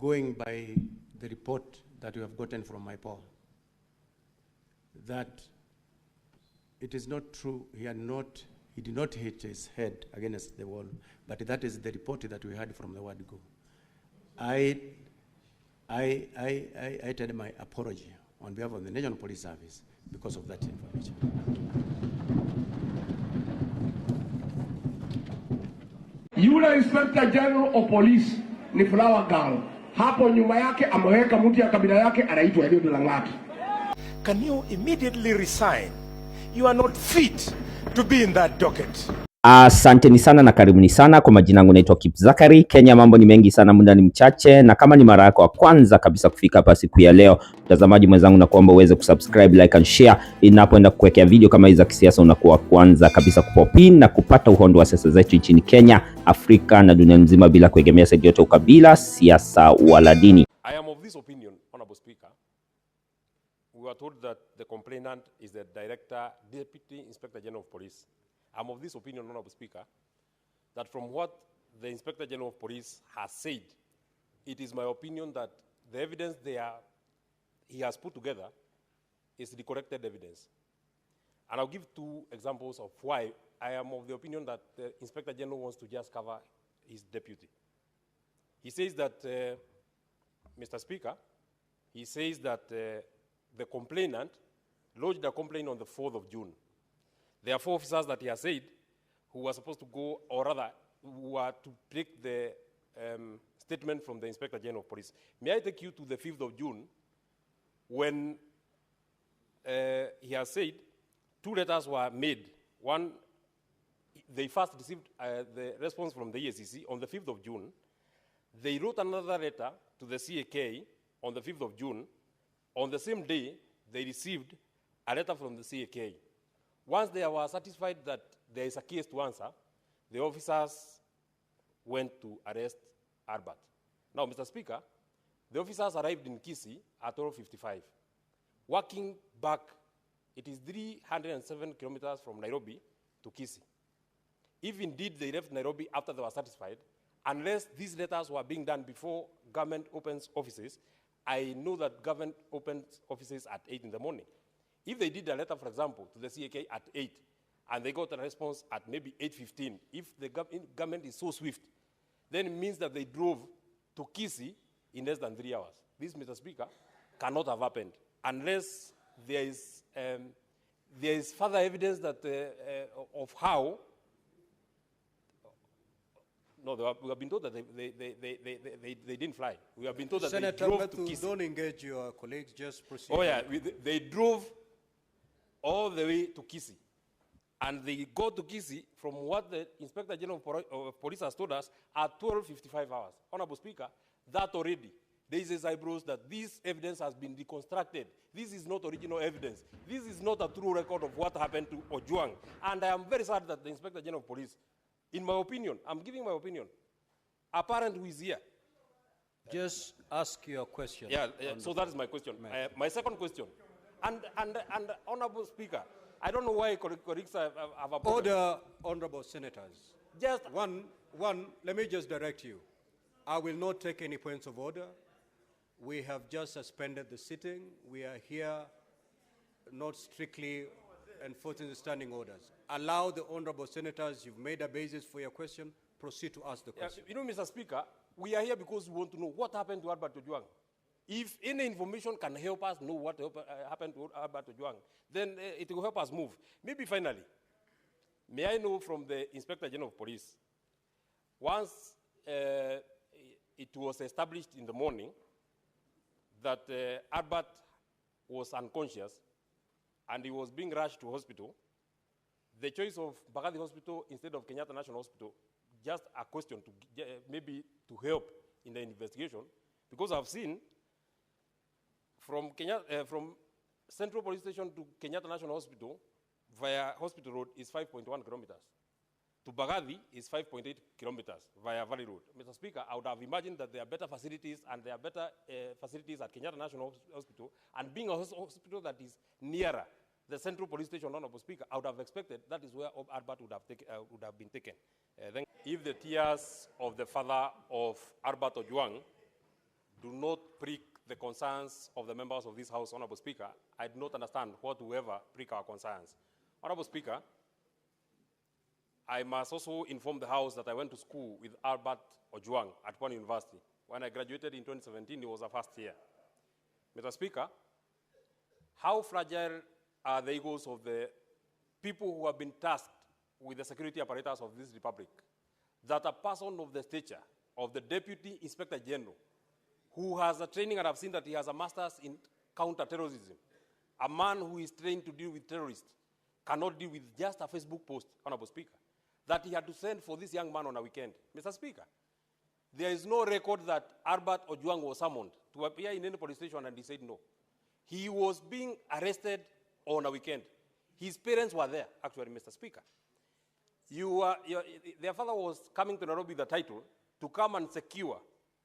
going by the report that we have gotten from my poll, that it is not true, he did not hit his head against the wall, but that is the report that we had from the word go. I tell my apology on behalf of the National Police Service because of that information. Yule Inspector General of Police ni Flower Girl. Hapo nyuma yake ameweka mtu ya kabila yake anaitwa Eliud Lang'at. Can you immediately resign? You are not fit to be in that docket. Asanteni sana na karibuni sana. Kwa majina yangu naitwa Kip Zakari. Kenya, mambo ni mengi sana, muda ni mchache, na kama ni mara yako ya kwanza kabisa kufika hapa siku ya leo, mtazamaji mwenzangu, na kuomba uweze kusubscribe, like and share inapoenda kuwekea video kama hizi za kisiasa. Unakuwa kwanza kabisa kupopin na kupata uhondo wa siasa zetu nchini Kenya, Afrika na dunia nzima, bila kuegemea side yote, ukabila, siasa wala dini. I am of this opinion, Honorable Speaker. We were told that the complainant is the Deputy Inspector General of Police. I'm of this opinion, Honorable Speaker, that from what the Inspector General of Police has said, it is my opinion that the evidence he has put together is the corrected evidence. And I'll give two examples of why I am of the opinion that the Inspector General wants to just cover his deputy. He says that, Mr. Speaker, he says that the complainant lodged a complaint on the 4th of June. There are 4 officers that he has said who were supposed to go, or rather, who were to take the statement from the Inspector General of Police. May I take you to the 5th of June when he has said 2 letters were made. One, they first received the response from the EACC on the 5th of June. They wrote another letter to the CAK on the 5th of June. On the same day, they received a letter from the CAK. Once they were satisfied that there is a case to answer, the officers went to arrest Arbat. Now, Mr. Speaker, the officers arrived in Kisii at 12:55. Walking back, it is 307 kilometers from Nairobi to Kisii. If indeed they left Nairobi after they were satisfied, unless these letters were being done before government opens offices, I know that government opens offices at 8 in the morning. If they did a letter, for example, to the CAK at 8, and they got a response at maybe 8:15, if the government is so swift, then it means that they drove to Kisii in less than 3 hours. This, Mr. Speaker, cannot have happened unless there is further evidence that of how. No, we have been told that they didn't fly. We have been told that Senator they drove to Methu, Kisii. don't engage your colleagues, just proceed. Oh yeah, they drove all the way to Kisii. And they go to Kisii from what the Inspector General of Police has told us at 12:55 hours. Honorable Speaker, that already raises eyebrows that this evidence has been reconstructed. This is not original evidence. This is not a true record of what happened to Ojwang. And I am very sad that the Inspector General of Police, in my opinion, I'm giving my opinion, a parent who is here. Just ask your question. Yeah, so that is my question. My second question, and Honorable Speaker, I don't know why colleagues have a problem. Order, honorable senators. Just one, let me just direct you. I will not take any points of order. We have just suspended the sitting. We are here not strictly enforcing the standing orders. Allow the honorable senators, you've made a basis for your question, proceed to ask the question. You know, Mr. Speaker, we are here because we want to know what happened to Albert Ojwang. If any information can help us know what happened to Albert Ojwang, then it will help us move. Maybe finally, may I know from the Inspector General of Police, once it was established in the morning that Albert was unconscious and he was being rushed to hospital, the choice of Mbagathi Hospital instead of Kenyatta National Hospital, just a question to maybe to help in the investigation, because I've seen from Central Police Station to Kenyatta National Hospital via Hospital Road is 5.1 kilometers. To Mbagathi is 5.8 kilometers via Valley Road. Mr. Speaker, I would have imagined that there are better facilities and there are better facilities at Kenyatta National Hospital, and being a hospital that is nearer the Central Police Station, Honorable Speaker, I would have expected that is where Albert would have been taken. Then, if the tears of the father of Albert Ojwang do not prick the concerns of the members of this House, Honorable Speaker, I do not understand whatsoever prick our concerns. Honorable Speaker, I must also inform the House that I went to school with Albert Ojwang at one university. When I graduated in 2017, it was the first year. Mr. Speaker, how fragile are the egos of the people who have been tasked with the security apparatus of this republic, that a person of the stature of the Deputy Inspector General, who has a training, and I've seen that he has a master's in counter-terrorism, a man who is trained to deal with terrorists, cannot deal with just a Facebook post, Honorable Speaker, that he had to send for this young man on a weekend. Mr. Speaker, there is no record that Albert Ojwang was summoned to appear in any police station and he said no. He was being arrested on a weekend. His parents were there, actually, Mr. Speaker. Their father was coming to Nairobi with the title to come and secure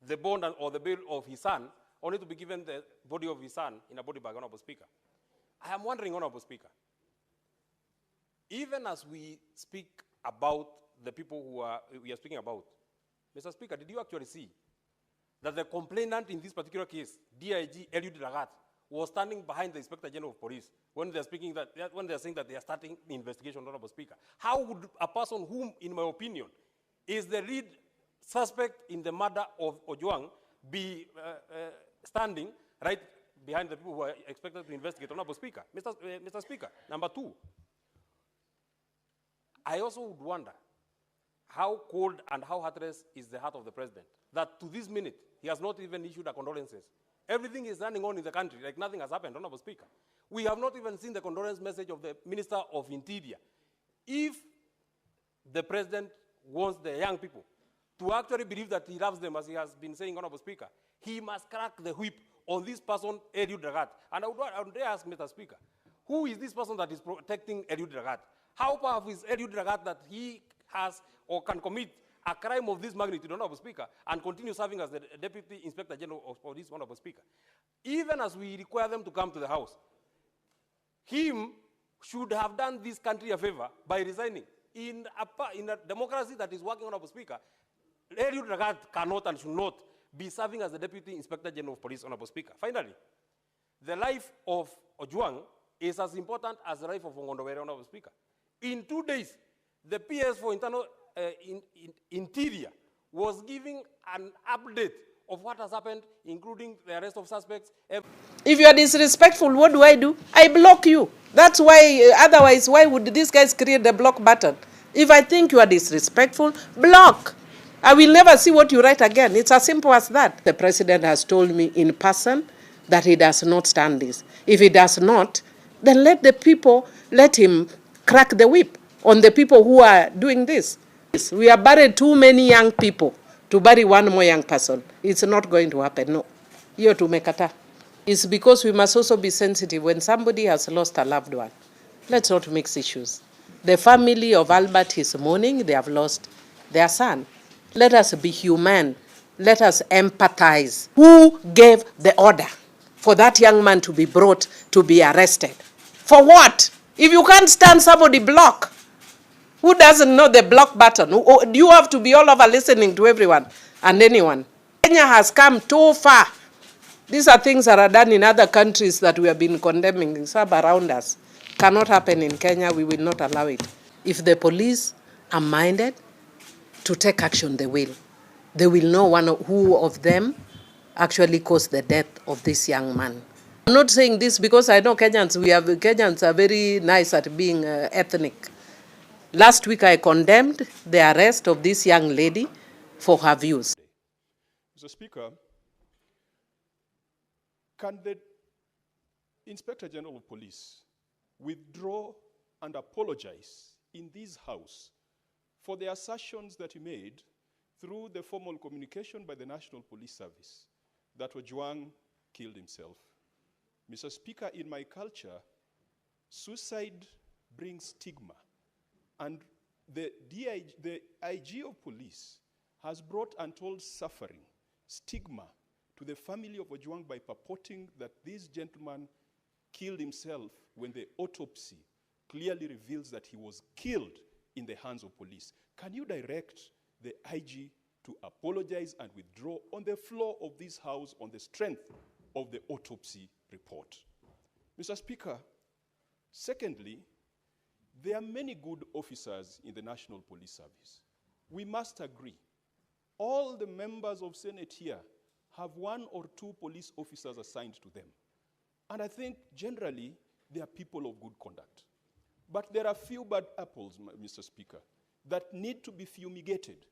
the bond or the bail of his son, only to be given the body of his son in a body bag, Honorable Speaker. I am wondering, Honorable Speaker, even as we speak about the people we are speaking about, Mr. Speaker, did you actually see that the complainant in this particular case, DIG Eliud Lagat, was standing behind the Inspector General of Police when they're saying that they are starting the investigation, Honorable Speaker? How would a person whom, in my opinion, is the lead suspect in the murder of Ojwang be standing right behind the people who are expected to investigate, Honorable Speaker? Mr. Speaker, number two, I also would wonder how cold and how heartless is the heart of the president, that to this minute, he has not even issued a condolences. Everything is running on in the country like nothing has happened, Honorable Speaker. We have not even seen the condolence message of the Minister of Interior. If the president wants the young people to actually believe that he loves them, as he has been saying, Honorable Speaker, he must crack the whip on this person, Eliud Lagat. And I would dare ask, Mr. Speaker, who is this person that is protecting Eliud Lagat? How powerful is Eliud Lagat that he has or can commit a crime of this magnitude, Honorable Speaker, and continue serving as the Deputy Inspector General of Police, Honorable Speaker? Even as we require them to come to the House, him should have done this country a favor by resigning. In a democracy that is working, Honorable Speaker, Eliud Lagat cannot and should not be serving as the Deputy Inspector General of Police, Honorable Speaker. Finally, the life of Ojwang is as important as the life of Ongondowere, Honorable Speaker. In 2 days, the PS for Internal Interior was giving an update of what has happened, including the arrest of suspects. If you are disrespectful, what do? I block you. That's why, otherwise, why would these guys create the block button? If I think you are disrespectful, block. I will never see what you write again. It's as simple as that. The president has told me in person that he does not stand this. If he does not, then let him crack the whip on the people who are doing this. We have buried too many young people to bury one more young person. It's not going to happen, no. Hiyo tumekata. It's because we must also be sensitive when somebody has lost a loved one. Let's not mix issues. The family of Albert is mourning, they have lost their son. Let us be human. Let us empathize. Who gave the order for that young man to be brought to be arrested? For what? If you can't stand somebody, block. Who doesn't know the block button? Do you have to be all over listening to everyone and anyone? Kenya has come too far. These are things that are done in other countries that we have been condemning. Some around us. Cannot happen in Kenya. We will not allow it. If the police are minded to take action, they will. They will know who of them actually caused the death of this young man. I'm not saying this because I know Kenyans are very nice at being ethnic. Last week I condemned the arrest of this young lady for her views. Mr. Speaker, can the Inspector General of Police withdraw and apologize in this House for the assertions that he made through the formal communication by the National Police Service that Ojwang killed himself? Mr. Speaker, in my culture, suicide brings stigma. And the IG of police has brought untold suffering, stigma, to the family of Ojwang by purporting that this gentleman killed himself when the autopsy clearly reveals that he was killed in the hands of police. Can you direct the IG to apologize and withdraw on the floor of this House on the strength of the autopsy report. Mr. Speaker, secondly, there are many good officers in the National Police Service. We must agree. All the members of Senate here have 1 or 2 police officers assigned to them. And I think generally they are people of good conduct. But there are few bad apples, Mr. Speaker, that need to be fumigated.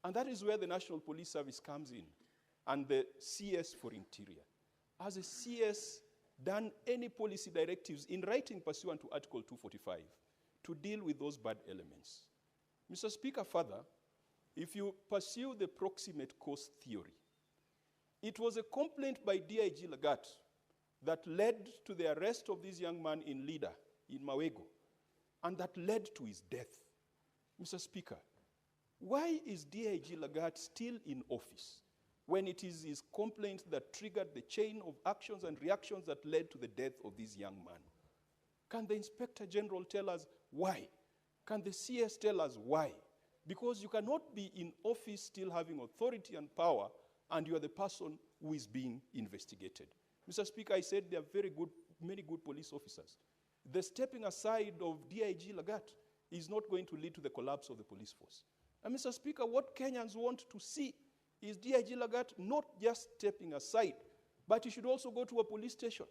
And that is where the National Police Service comes in, and the CS for Interior. Has a CS done any policy directives in writing pursuant to Article 245 to deal with those bad elements? Mr. Speaker, further, if you pursue the proximate cause theory, it was a complaint by DIG Lagat that led to the arrest of this young man in Lida, in Mawego, and that led to his death. Mr. Speaker, why is DIG Lagat still in office when it is his complaint that triggered the chain of actions and reactions that led to the death of this young man? Can the Inspector General tell us why? Can the CS tell us why? Because you cannot be in office still having authority and power, and you are the person who is being investigated. Mr. Speaker, I said there are many good police officers. The stepping aside of DIG Lagat is not going to lead to the collapse of the police force. And Mr. Speaker, what Kenyans want to see is DIG Lagat not just stepping aside, but he should also go to a police station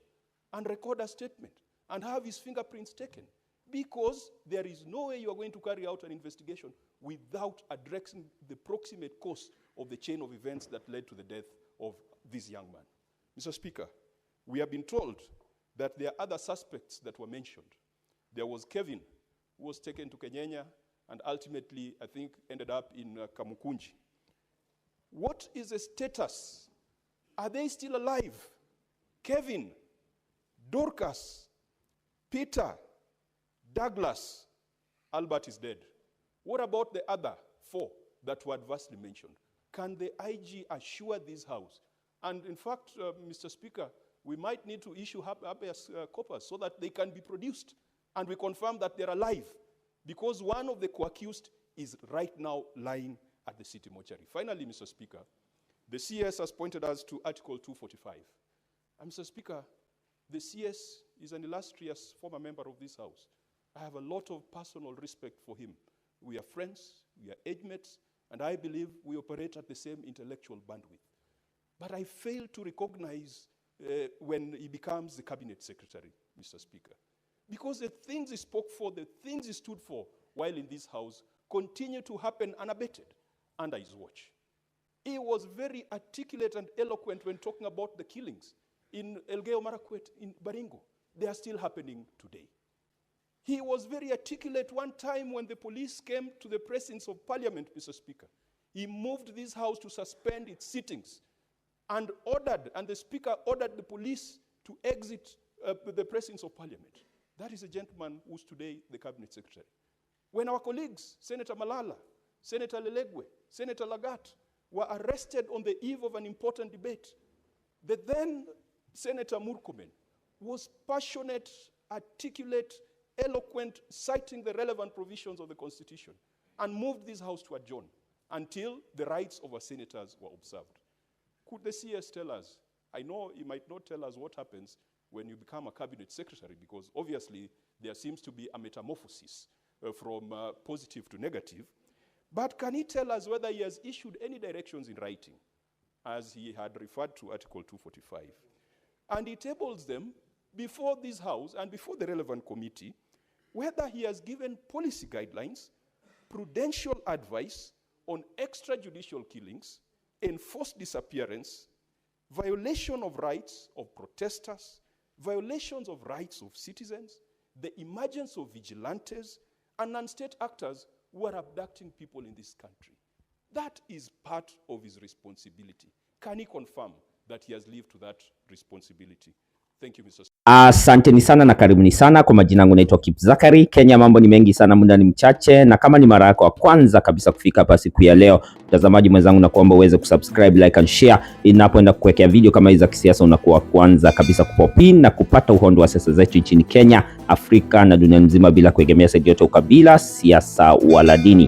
and record a statement and have his fingerprints taken, because there is no way you are going to carry out an investigation without addressing the proximate cause of the chain of events that led to the death of this young man. Mr. Speaker, we have been told that there are other suspects that were mentioned. There was Kevin, who was taken to Kenyanya and ultimately, I think, ended up in Kamukunji. What is the status? Are they still alive? Kevin, Dorcas, Peter, Douglas, Albert is dead. What about the other 4 that were adversely mentioned? Can the IG assure this House? And in fact, Mr. Speaker, we might need to issue habeas corpus so that they can be produced and we confirm that they're alive, because one of the co-accused is right now lying at the city mortuary. Finally, Mr. Speaker, the CS has pointed us to Article 245. And Mr. Speaker, the CS is an illustrious former member of this House. I have a lot of personal respect for him. We are friends, we are age mates, and I believe we operate at the same intellectual bandwidth. But I fail to recognize when he becomes the cabinet secretary, Mr. Speaker. Because the things he spoke for, the things he stood for while in this House continue to happen unabated under his watch. He was very articulate and eloquent when talking about the killings in Elgeyo Marakwet, in Baringo. They are still happening today. He was very articulate one time when the police came to the presence of Parliament, Mr. Speaker. He moved this House to suspend its sittings and the Speaker ordered the police to exit the presence of Parliament. That is a gentleman who's today the Cabinet Secretary. When our colleagues, Senator Malala, Senator Lelegwe, Senator Lagat, were arrested on the eve of an important debate, the then Senator Murkomen was passionate, articulate, eloquent, citing the relevant provisions of the Constitution, and moved this House to adjourn until the rights of our senators were observed. Could the CS tell us? I know he might not tell us what happens when you become a cabinet secretary, because obviously there seems to be a metamorphosis from positive to negative. But can he tell us whether he has issued any directions in writing, as he had referred to Article 245? And he tables them before this House and before the relevant committee, whether he has given policy guidelines, prudential advice on extrajudicial killings, enforced disappearance, violation of rights of protesters, violations of rights of citizens, the emergence of vigilantes, and non-state actors who are abducting people in this country. That is part of his responsibility. Can he confirm that he has lived to that responsibility? Thank you, Mr. Asanteni sana na karibuni sana. Kwa majina yangu naitwa Zakari. Kenya mambo ni mengi sana, muda ni mchache, na kama ni mara yako ya kwanza kabisa kufika hapa siku ya leo, mtazamaji mwenzangu, na kuomba uweze kusubscribe, like and share inapoenda kuwekea video kama hizi za kisiasa, unakuwa kwanza kabisa kupopin na kupata uhondo wa siasa zetu nchini Kenya, Afrika na dunia nzima, bila kuegemea saidi yote ukabila, siasa wala dini.